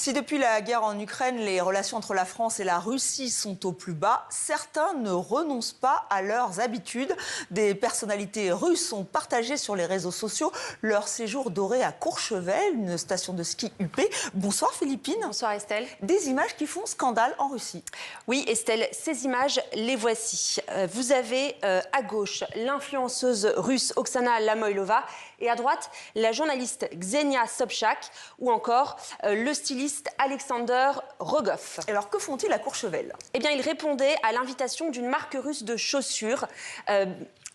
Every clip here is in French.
Si depuis la guerre en Ukraine, les relations entre la France et la Russie sont au plus bas, certains ne renoncent pas à leurs habitudes. Des personnalités russes ont partagé sur les réseaux sociaux leur séjour doré à Courchevel, une station de ski huppée. Bonsoir Philippine. Bonsoir Estelle. Des images qui font scandale en Russie. Oui Estelle, ces images, les voici. Vous avez à gauche l'influenceuse russe Oksana Lamoilova et à droite la journaliste Ksenia Sobchak ou encore le styliste Alexander Rogov. Alors que font-ils à Courchevel? Eh bien, ils répondaient à l'invitation d'une marque russe de chaussures.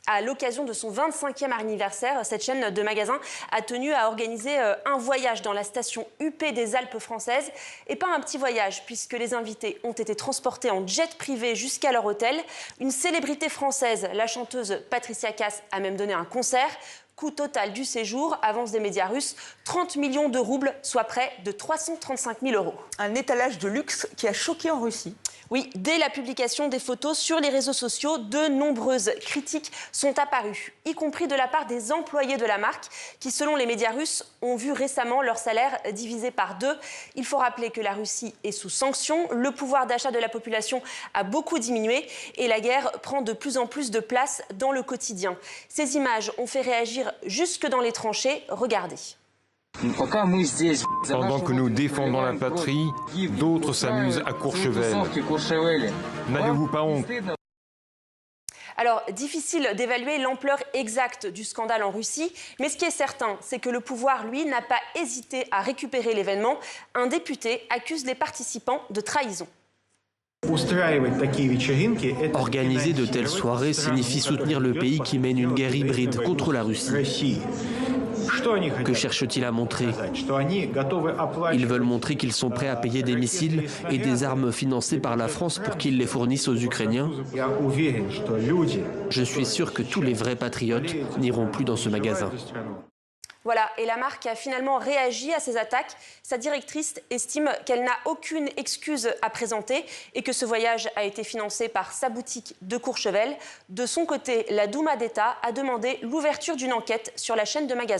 À l'occasion de son 25e anniversaire, cette chaîne de magasins a tenu à organiser un voyage dans la station huppée des Alpes françaises. Et pas un petit voyage, puisque les invités ont été transportés en jet privé jusqu'à leur hôtel. Une célébrité française, la chanteuse Patricia Cass, a même donné un concert. Coût total du séjour, avance des médias russes, 30 millions de roubles, soit près de 335 000 euros. Un étalage de luxe qui a choqué en Russie. Oui, dès la publication des photos sur les réseaux sociaux, de nombreuses critiques sont apparues, y compris de la part des employés de la marque, qui, selon les médias russes, ont vu récemment leur salaire divisé par 2. Il faut rappeler que la Russie est sous sanctions, le pouvoir d'achat de la population a beaucoup diminué et la guerre prend de plus en plus de place dans le quotidien. Ces images ont fait réagir jusque dans les tranchées. Regardez. Pendant que nous défendons la patrie, d'autres s'amusent à Courchevel. N'avez-vous pas honte? Alors, difficile d'évaluer l'ampleur exacte du scandale en Russie, mais ce qui est certain, c'est que le pouvoir, lui, n'a pas hésité à récupérer l'événement. Un député accuse les participants de trahison. Organiser de telles soirées signifie soutenir le pays qui mène une guerre hybride contre la Russie. Que cherchent-ils à montrer? Ils veulent montrer qu'ils sont prêts à payer des missiles et des armes financées par la France pour qu'ils les fournissent aux Ukrainiens. Je suis sûr que tous les vrais patriotes n'iront plus dans ce magasin. Voilà, et la marque a finalement réagi à ces attaques. Sa directrice estime qu'elle n'a aucune excuse à présenter et que ce voyage a été financé par sa boutique de Courchevel. De son côté, la Douma d'État a demandé l'ouverture d'une enquête sur la chaîne de magasins.